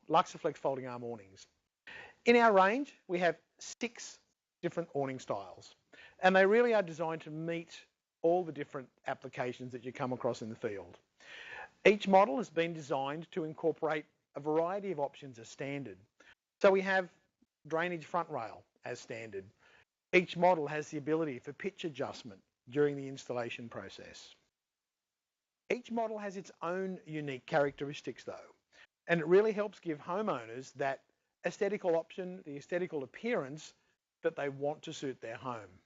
Luxaflex folding arm awnings. In our range, we have 6 different awning styles, and they really are designed to meet all the different applications that you come across in the field. Each model has been designed to incorporate a variety of options as standard. So we have drainage front rail as standard. Each model has the ability for pitch adjustment during the installation process. Each model has its own unique characteristics though, and it really helps give homeowners that aesthetical option, the aesthetical appearance that they want to suit their home.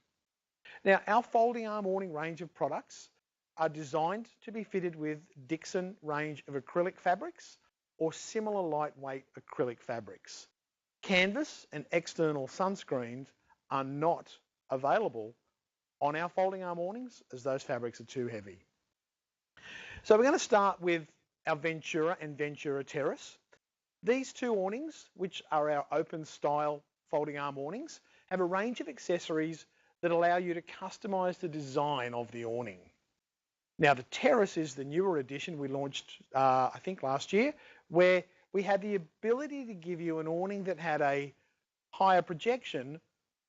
Now, our folding arm awning range of products are designed to be fitted with Dixon range of acrylic fabrics or similar lightweight acrylic fabrics. Canvas and external sunscreens are not available on our folding arm awnings as those fabrics are too heavy. So we're going to start with our Ventura and Ventura Terrace. These 2 awnings, which are our open style folding arm awnings, have a range of accessories that allow you to customize the design of the awning. Now the Terrace is the newer edition we launched, I think last year, where we had the ability to give you an awning that had a higher projection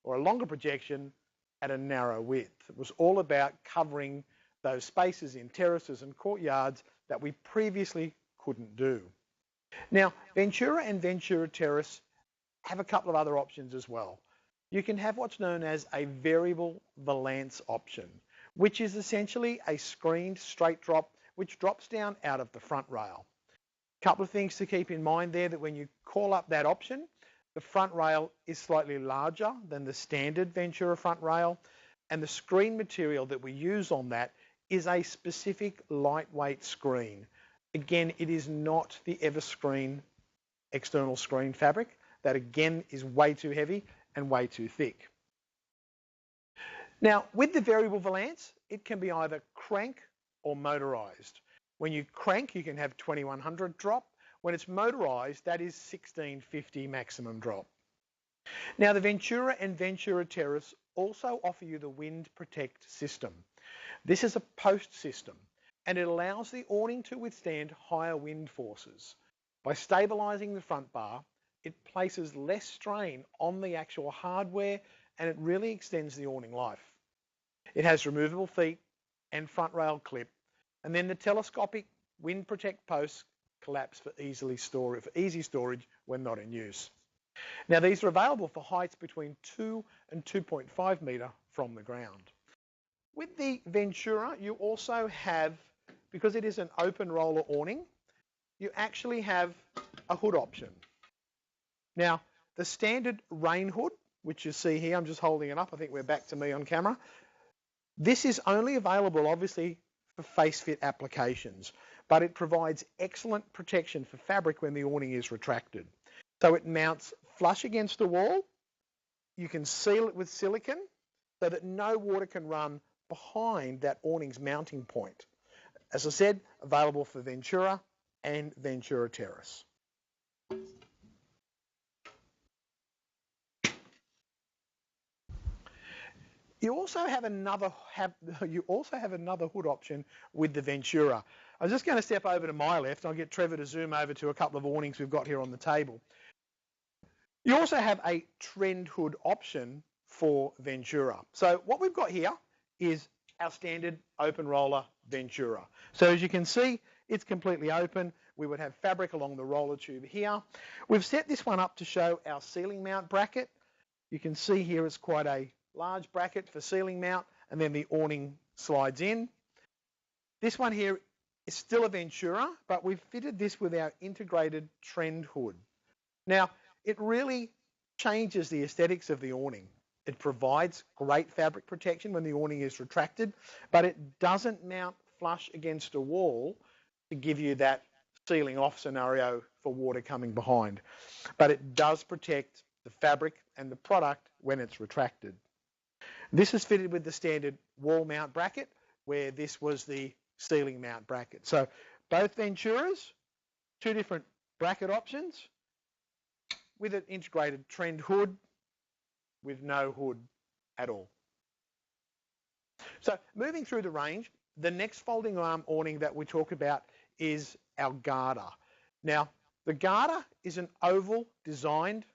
or a longer projection at a narrow width. It was all about covering those spaces in terraces and courtyards that we previously couldn't do. Now, Ventura and Ventura Terrace have a couple of other options as well. You can have what's known as a variable valance option, which is essentially a screened straight drop which drops down out of the front rail. A couple of things to keep in mind there, that when you call up that option, the front rail is slightly larger than the standard Ventura front rail, and the screen material that we use on that is a specific lightweight screen. Again, it is not the Everscreen external screen fabric. That again is way too heavy and way too thick. Now, with the variable valance, it can be either crank or motorized. When you crank, you can have 2100 drop. When it's motorized, that is 1650 maximum drop. Now, the Ventura and Ventura Terrace also offer you the Wind Protect system. This is a post system, and it allows the awning to withstand higher wind forces. By stabilizing the front bar, it places less strain on the actual hardware, and it really extends the awning life. It has removable feet and front rail clip, and then the telescopic Wind Protect posts collapse for easy storage when not in use. Now, these are available for heights between 2 and 2.5 metre from the ground. With the Ventura, you also have, because it is an open roller awning, you actually have a hood option. Now, the standard rain hood, which you see here, I'm just holding it up, I think we're back to me on camera. This is only available, obviously, for face fit applications, but it provides excellent protection for fabric when the awning is retracted. So it mounts flush against the wall. You can seal it with silicone so that no water can run behind that awning's mounting point. As I said, available for Ventura and Ventura Terrace. You also have another hood option with the Ventura. I'm just going to step over to my left. I'll get Trevor to zoom over to a couple of awnings we've got here on the table. You also have a trend hood option for Ventura. So what we've got here is our standard open roller Ventura. So as you can see, it's completely open. We would have fabric along the roller tube here. We've set this one up to show our ceiling mount bracket. You can see here it's quite a large bracket for ceiling mount, and then the awning slides in. This one here is still a Ventura, but we've fitted this with our integrated trend hood. Now, it really changes the aesthetics of the awning. It provides great fabric protection when the awning is retracted, but it doesn't mount flush against a wall to give you that sealing off scenario for water coming behind. But it does protect the fabric and the product when it's retracted. This is fitted with the standard wall mount bracket, where this was the ceiling mount bracket. So both Venturas, 2 different bracket options with an integrated trend hood with no hood at all. So moving through the range, the next folding arm awning that we talk about is our Garda. Now, The Garda is an oval designed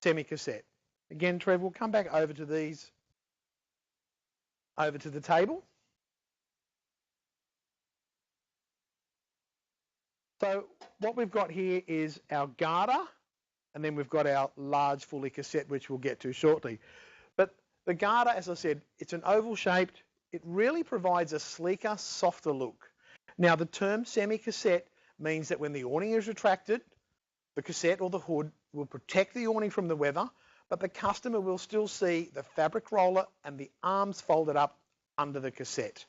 semi-cassette. Again, Trev, we'll come back over to these, over to the table. So what we've got here is our Garda, and then we've got our large fully cassette, which we'll get to shortly. But the Garda, as I said, it's an oval shaped. It really provides a sleeker, softer look. Now, the term semi-cassette means that when the awning is retracted, the cassette or the hood will protect the awning from the weather, but the customer will still see the fabric roller and the arms folded up under the cassette.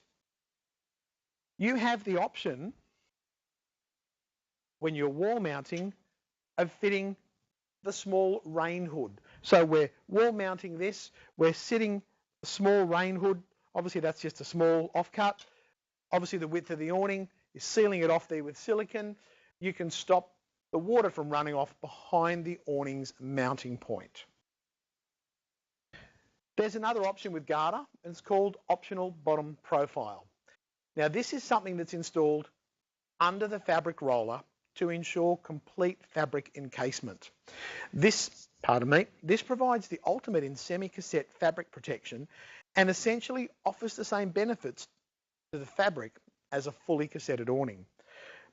You have the option, when you're wall mounting, of fitting the small rain hood. So we're wall mounting this, we're sitting a small rain hood. Obviously that's just a small offcut. Obviously the width of the awning is sealing it off there with silicone. You can stop the water from running off behind the awning's mounting point. There's another option with Garda, and it's called optional bottom profile. Now this is something that's installed under the fabric roller to ensure complete fabric encasement. This provides the ultimate in semi-cassette fabric protection and essentially offers the same benefits to the fabric as a fully cassetted awning.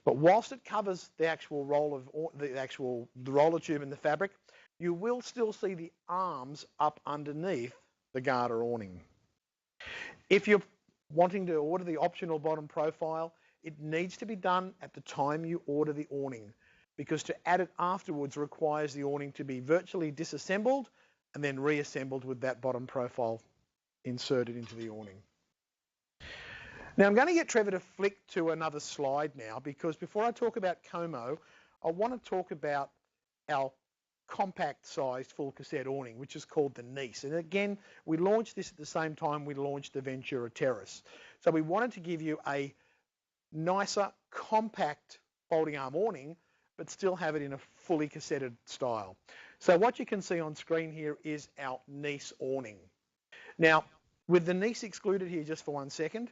But whilst it covers the actual the roller tube and the fabric, you will still see the arms up underneath the Garda awning. If you're wanting to order the optional bottom profile, it needs to be done at the time you order the awning, because to add it afterwards requires the awning to be virtually disassembled and then reassembled with that bottom profile inserted into the awning. Now I'm going to get Trevor to flick to another slide now, because before I talk about Como, I want to talk about our compact sized full cassette awning, which is called the Nice. And again, we launched this at the same time we launched the Ventura Terrace. So we wanted to give you a nicer, compact folding arm awning, but still have it in a fully cassetted style. So what you can see on screen here is our Nice awning. Now, with the Nice excluded here just for 1 second,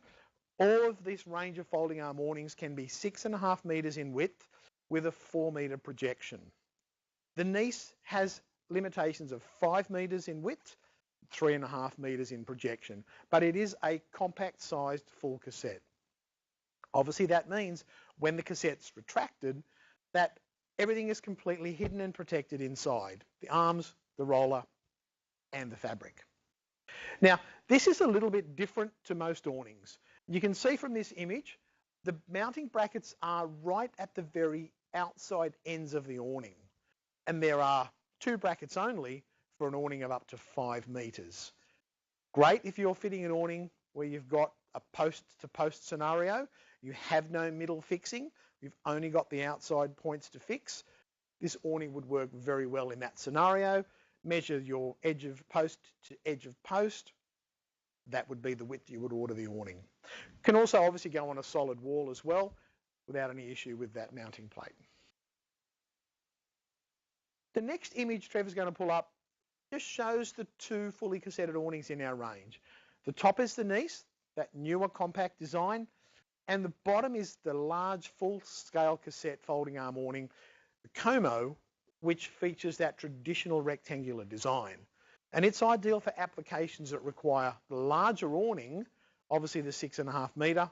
all of this range of folding arm awnings can be 6.5 meters in width with a 4 meter projection. The Nice has limitations of 5 meters in width, 3.5 meters in projection, but it is a compact sized full cassette. Obviously that means when the cassette's retracted, that everything is completely hidden and protected inside, the arms, the roller, and the fabric. Now, this is a little bit different to most awnings. You can see from this image, the mounting brackets are right at the very outside ends of the awning. And there are 2 brackets only for an awning of up to 5 meters. Great if you're fitting an awning where you've got a post-to-post scenario. You have no middle fixing. You've only got the outside points to fix. This awning would work very well in that scenario. Measure your edge of post to edge of post. That would be the width you would order the awning. Can also obviously go on a solid wall as well without any issue with that mounting plate. The next image Trevor's going to pull up just shows the 2 fully cassetted awnings in our range. The top is the Nice, that newer compact design, and the bottom is the large full-scale cassette folding arm awning, the Como, which features that traditional rectangular design. And it's ideal for applications that require the larger awning, obviously the 6.5 meter,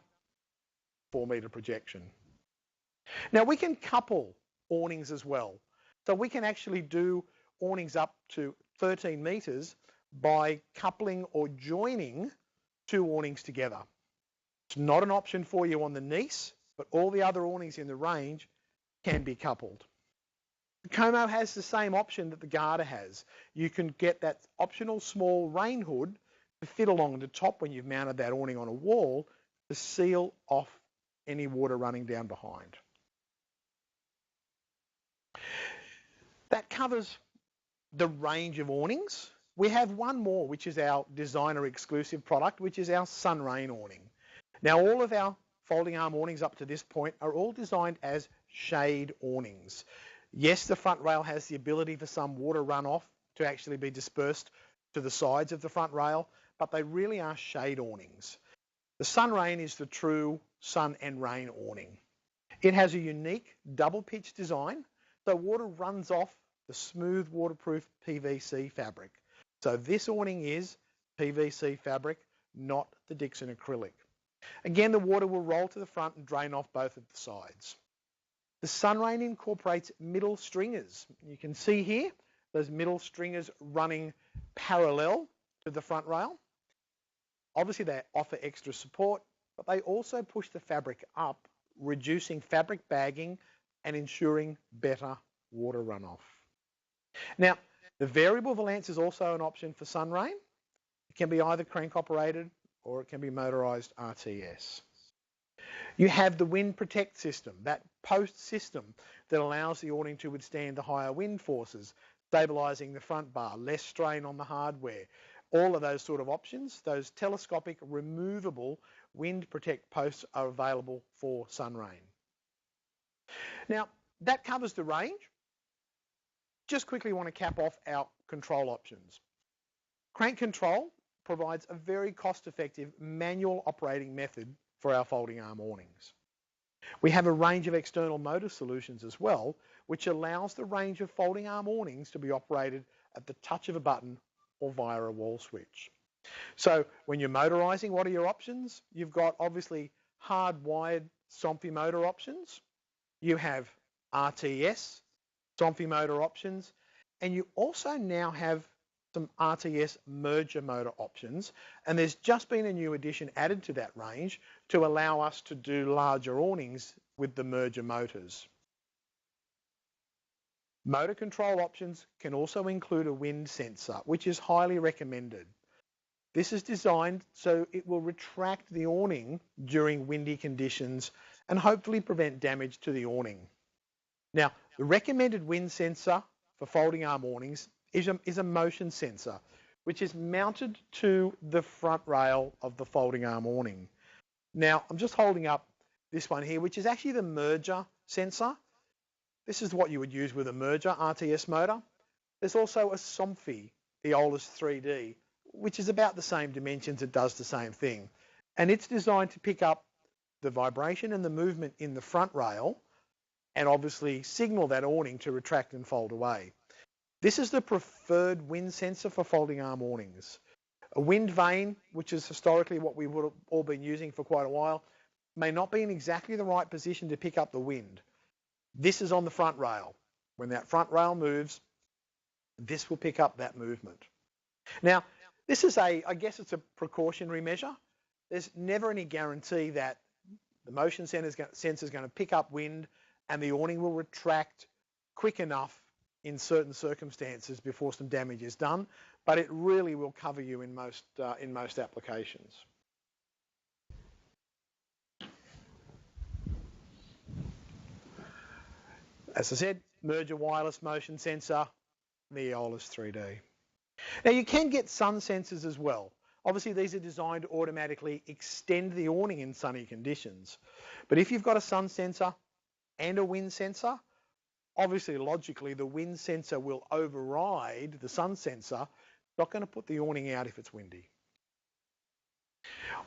4 meter projection. Now we can couple awnings as well. So we can actually do awnings up to 13 meters by coupling or joining 2 awnings together. It's not an option for you on the Nice, but all the other awnings in the range can be coupled. The Como has the same option that the Garda has. You can get that optional small rain hood to fit along the top when you've mounted that awning on a wall to seal off any water running down behind. That covers the range of awnings. We have one more, which is our designer exclusive product, which is our Sun Rain awning. Now all of our folding arm awnings up to this point are all designed as shade awnings. Yes, the front rail has the ability for some water runoff to actually be dispersed to the sides of the front rail, but they really are shade awnings. The Sun Rain is the true sun and rain awning. It has a unique double pitch design So water runs off the smooth waterproof PVC fabric. So this awning is PVC fabric, not the Dixon acrylic. Again, the water will roll to the front and drain off both of the sides. The Sunrain incorporates middle stringers. You can see here those middle stringers running parallel to the front rail. Obviously they offer extra support, but they also push the fabric up, reducing fabric bagging and ensuring better water runoff. Now, the variable valance is also an option for Sunrain. It can be either crank operated or it can be motorised RTS. You have the wind protect system, that post system that allows the awning to withstand the higher wind forces, stabilising the front bar, less strain on the hardware. All of those sort of options, those telescopic removable wind protect posts are available for Sunrain. Now, that covers the range. Just quickly want to cap off our control options. Crank control provides a very cost-effective manual operating method for our folding arm awnings. We have a range of external motor solutions as well, which allows the range of folding arm awnings to be operated at the touch of a button or via a wall switch. So when you're motorising, what are your options? You've got obviously hardwired Somfy motor options. You have RTS, Somfy motor options, and you also now have some RTS merger motor options, and there's just been a new addition added to that range to allow us to do larger awnings with the merger motors. Motor control options can also include a wind sensor, which is highly recommended. This is designed so it will retract the awning during windy conditions and hopefully prevent damage to the awning. Now, the recommended wind sensor for folding arm awnings is a motion sensor, which is mounted to the front rail of the folding arm awning. Now, I'm just holding up this one here, which is actually the merger sensor. This is what you would use with a merger RTS motor. There's also a Somfy, the Eolus 3D, which is about the same dimensions. It does the same thing. And it's designed to pick up the vibration and the movement in the front rail and obviously signal that awning to retract and fold away. This is the preferred wind sensor for folding arm awnings. A wind vane, which is historically what we would have all been using for quite a while, may not be in exactly the right position to pick up the wind. This is on the front rail. When that front rail moves, this will pick up that movement. Now, this is I guess it's a precautionary measure. There's never any guarantee that the motion sensor is going to pick up wind and the awning will retract quick enough in certain circumstances before some damage is done, but it really will cover you in most applications. As I said, merger wireless motion sensor, the Eolus 3D. Now you can get sun sensors as well. Obviously these are designed to automatically extend the awning in sunny conditions. But if you've got a sun sensor and a wind sensor, obviously logically the wind sensor will override the sun sensor. Not going to put the awning out if it's windy.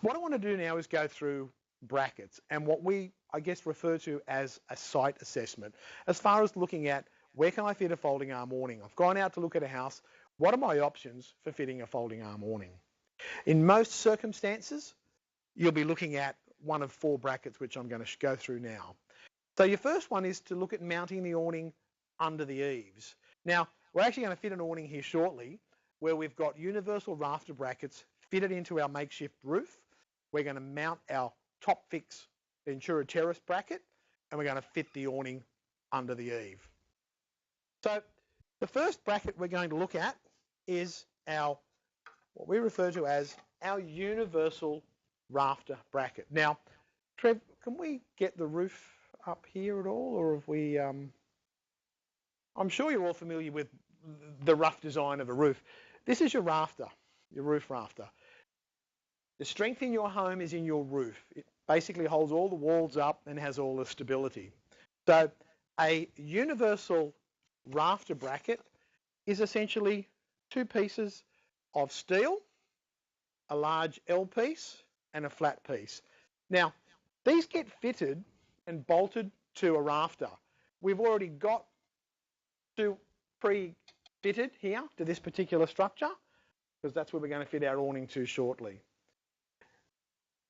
What I want to do now is go through brackets and what we, I guess, refer to as a site assessment as far as looking at where can I fit a folding arm awning. I've gone out to look at a house. What are my options for fitting a folding arm awning? In most circumstances, you'll be looking at one of 4 brackets, which I'm going to go through now. So your first one is to look at mounting the awning under the eaves. Now, we're actually going to fit an awning here shortly where we've got universal rafter brackets fitted into our makeshift roof. We're going to mount our top fix Ventura terrace bracket and we're going to fit the awning under the eave. So the first bracket we're going to look at is our, what we refer to as our universal rafter bracket. Now, Trev, can we get the roof up here at all, or have we, I'm sure you're all familiar with the rough design of a roof. This is your rafter, your roof rafter. The strength in your home is in your roof. It basically holds all the walls up and has all the stability. So a universal rafter bracket is essentially 2 pieces of steel, a large L piece and a flat piece. Now, these get fitted and bolted to a rafter. We've already got to pre-fitted here to this particular structure, because that's where we're going to fit our awning to shortly.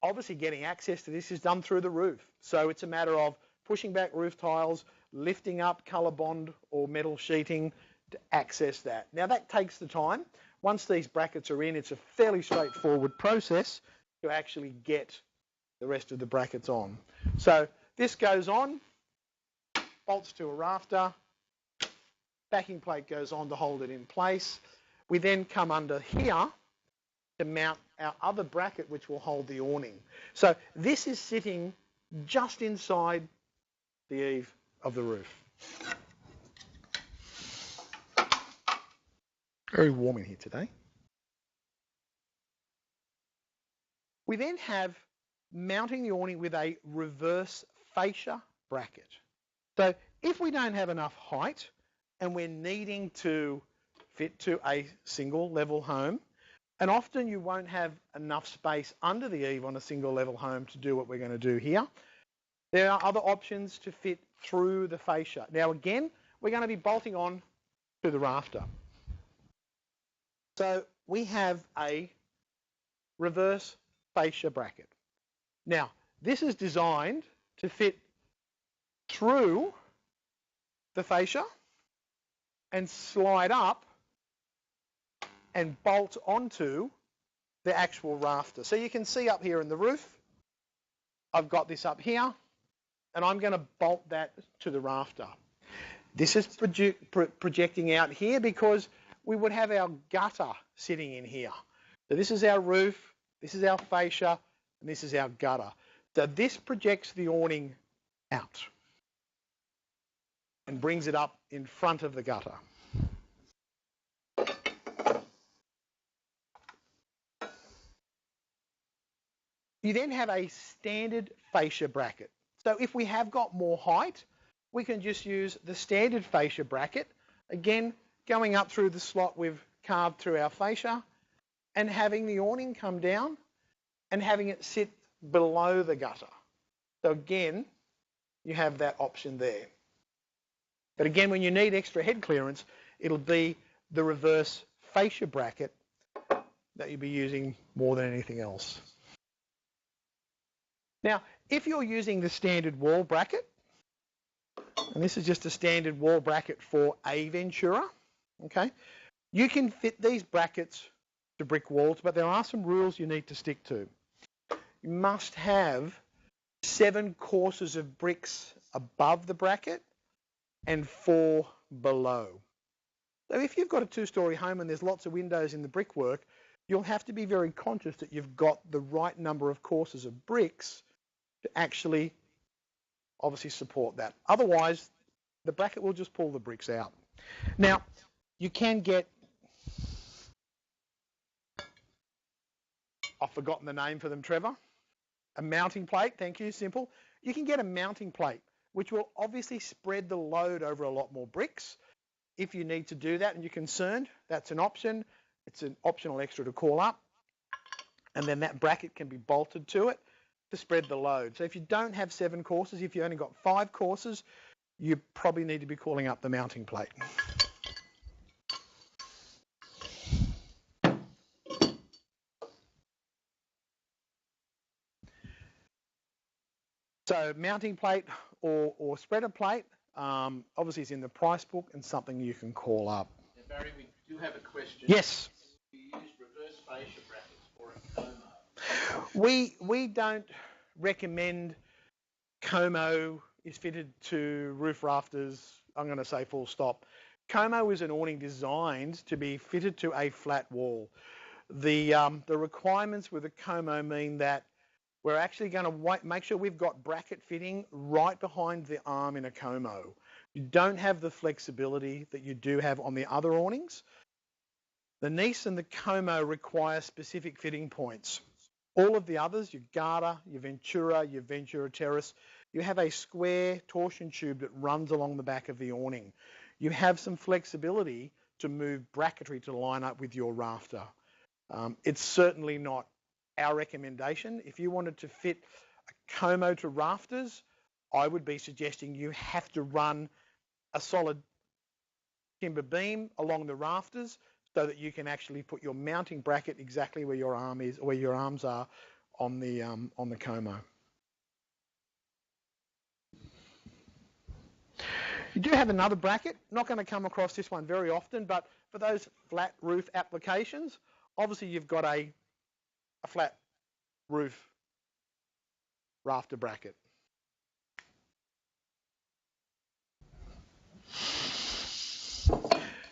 Obviously, getting access to this is done through the roof. So it's a matter of pushing back roof tiles, lifting up colour bond or metal sheeting to access that. Now that takes the time. Once these brackets are in, it's a fairly straightforward process to actually get the rest of the brackets on. So this goes on, bolts to a rafter, backing plate goes on to hold it in place. We then come under here to mount our other bracket, which will hold the awning. So this is sitting just inside the eave of the roof. Very warm in here today. We then have mounting the awning with a reverse fascia bracket. So if we don't have enough height and we're needing to fit to a single level home, and often you won't have enough space under the eave on a single level home to do what we're going to do here, there are other options to fit through the fascia. Now again, we're going to be bolting on to the rafter. So we have a reverse fascia bracket. Now, this is designed to fit through the fascia and slide up and bolt onto the actual rafter. So you can see up here in the roof, I've got this up here, and I'm going to bolt that to the rafter. This is projecting out here because we would have our gutter sitting in here. So this is our roof, this is our fascia, and this is our gutter. So this projects the awning out and brings it up in front of the gutter. You then have a standard fascia bracket. So if we have got more height, we can just use the standard fascia bracket, again, going up through the slot we've carved through our fascia, and having the awning come down and having it sit below the gutter. So again, you have that option there. But again, when you need extra head clearance, it'll be the reverse fascia bracket that you'll be using more than anything else. Now, if you're using the standard wall bracket, and this is just a standard wall bracket for a Ventura, okay, you can fit these brackets to brick walls, but there are some rules you need to stick to. You must have 7 courses of bricks above the bracket and 4 below. So if you've got a 2-story home and there's lots of windows in the brickwork, you'll have to be very conscious that you've got the right number of courses of bricks to actually obviously support that. Otherwise, the bracket will just pull the bricks out. Now, you can get, I've forgotten the name for them, Trevor, a mounting plate, thank you, simple. You can get a mounting plate, which will obviously spread the load over a lot more bricks. If you need to do that and you're concerned, that's an option. It's an optional extra to call up. And then that bracket can be bolted to it to spread the load. So if you don't have 7 courses, if you only got 5 courses, you probably need to be calling up the mounting plate. So mounting plate or spreader plate, obviously is in the price book and something you can call up. Yeah, Barry, we do have a question. Yes. Do you use reverse fascia brackets or a como? We don't recommend como is fitted to roof rafters, I'm going to say full stop. Como is an awning designed to be fitted to a flat wall. The requirements with a como mean that we're actually going to make sure we've got bracket fitting right behind the arm in a como. You don't have the flexibility that you do have on the other awnings. The niece and the como require specific fitting points. All of the others, your Garda, your Ventura Terrace, you have a square torsion tube that runs along the back of the awning. You have some flexibility to move bracketry to line up with your rafter. It's certainly not our recommendation. If you wanted to fit a como to rafters, I would be suggesting you have to run a solid timber beam along the rafters so that you can actually put your mounting bracket exactly where your arm is, or where your arms are on the como. You do have another bracket. Not going to come across this one very often, but for those flat roof applications, obviously you've got a flat roof rafter bracket.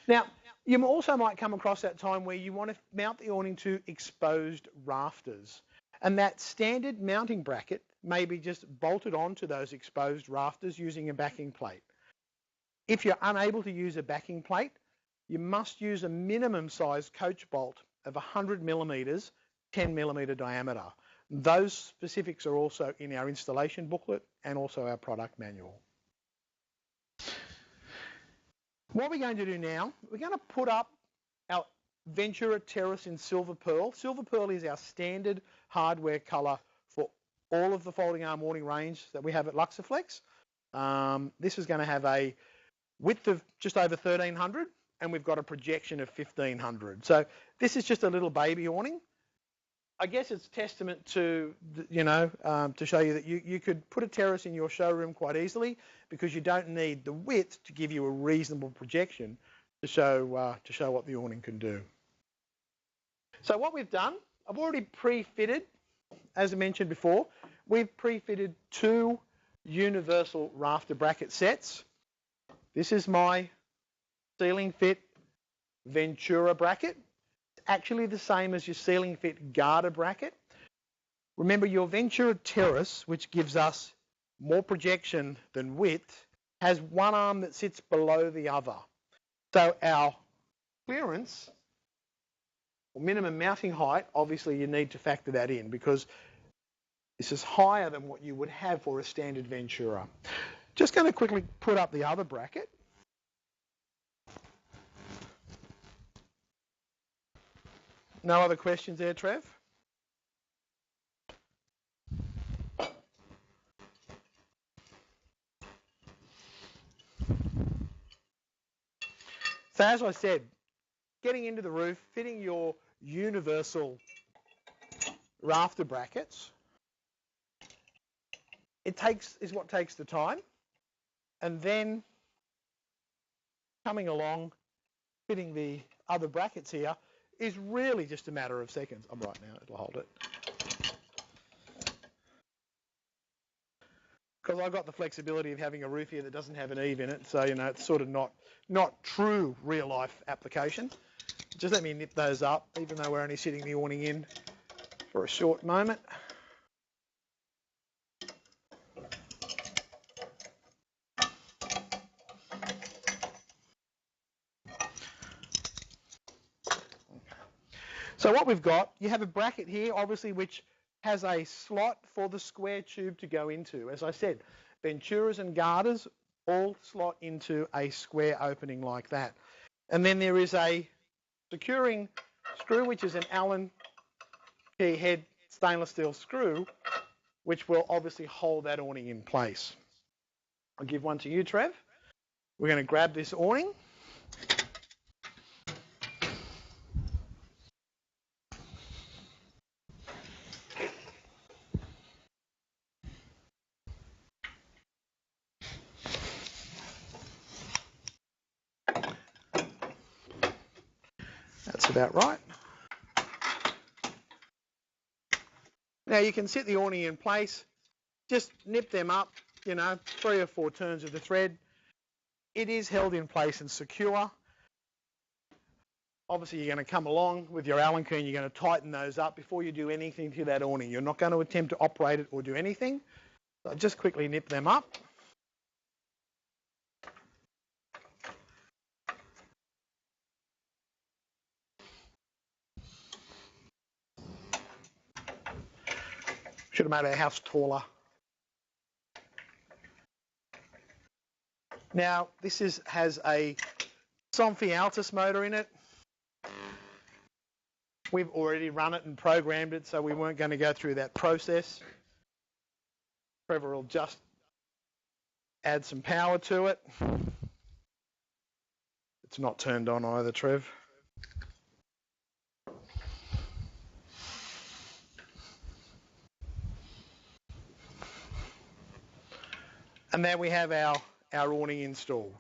Now, you also might come across that time where you want to mount the awning to exposed rafters. And that standard mounting bracket may be just bolted onto those exposed rafters using a backing plate. If you're unable to use a backing plate, you must use a minimum size coach bolt of 100 millimeters, 10 millimeter diameter. Those specifics are also in our installation booklet and also our product manual. What we're going to do now, we're going to put up our Ventura Terrace in Silver Pearl. Silver Pearl is our standard hardware colour for all of the folding arm awning range that we have at Luxaflex. This is going to have a width of just over 1,300 and we've got a projection of 1,500. So this is just a little baby awning. I guess it's testament to, to show you that you could put a terrace in your showroom quite easily because you don't need the width to give you a reasonable projection to show what the awning can do. So what we've done, I've already pre-fitted, as I mentioned before, we've pre-fitted 2 universal rafter bracket sets. This is my ceiling fit Ventura bracket. Actually the same as your ceiling fit Garda bracket. Remember your Ventura Terrace, which gives us more projection than width, has one arm that sits below the other. So our clearance, or minimum mounting height, obviously you need to factor that in because this is higher than what you would have for a standard Ventura. Just going to quickly put up the other bracket. No other questions there, Trev? So as I said, getting into the roof, fitting your universal rafter brackets, is what takes the time. And then coming along, fitting the other brackets here is really just a matter of seconds. I'm right now, it'll hold it. Because I've got the flexibility of having a roof here that doesn't have an eave in it, so it's sort of not true real life application. Just let me nip those up, even though we're only sitting the awning in for a short moment. So what we've got, you have a bracket here, obviously, which has a slot for the square tube to go into. As I said, Venturas and Gardas all slot into a square opening like that. And then there is a securing screw, which is an Allen key head stainless steel screw, which will obviously hold that awning in place. I'll give one to you, Trev. We're going to grab this awning. That's about right. Now you can sit the awning in place, just nip them up, 3 or 4 turns of the thread. It is held in place and secure. Obviously you're going to come along with your Allen key and you're going to tighten those up before you do anything to that awning. You're not going to attempt to operate it or do anything. So just quickly nip them up. Should have made our house taller. Now, this has a Somfy Altus motor in it. We've already run it and programmed it, so we weren't going to go through that process. Trevor will just add some power to it. It's not turned on either, Trev. And there we have our awning installed.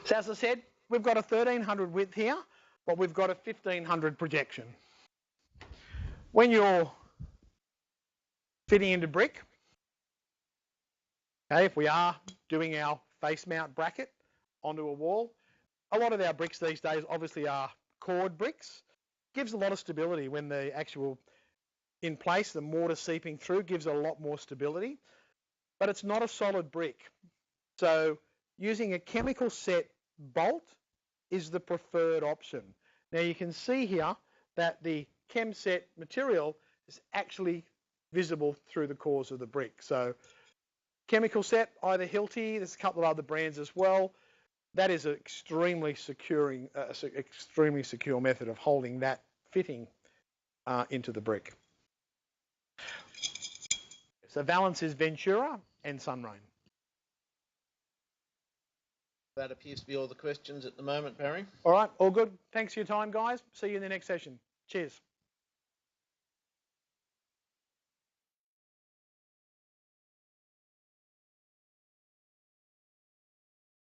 So as I said, we've got a 1300 width here, but we've got a 1500 projection. When you're fitting into brick, okay, if we are doing our face mount bracket onto a wall, a lot of our bricks these days obviously are cord bricks. Gives a lot of stability when the actual in place, the mortar seeping through gives a lot more stability, but it's not a solid brick. So using a chemical set bolt is the preferred option. Now you can see here that the chem set material is actually visible through the cores of the brick. So chemical set, either Hilti, there's a couple of other brands as well. That is an extremely secure method of holding that fitting into the brick. So Valance is Ventura and Sunrain. That appears to be all the questions at the moment, Barry. All right, all good. Thanks for your time, guys. See you in the next session. Cheers.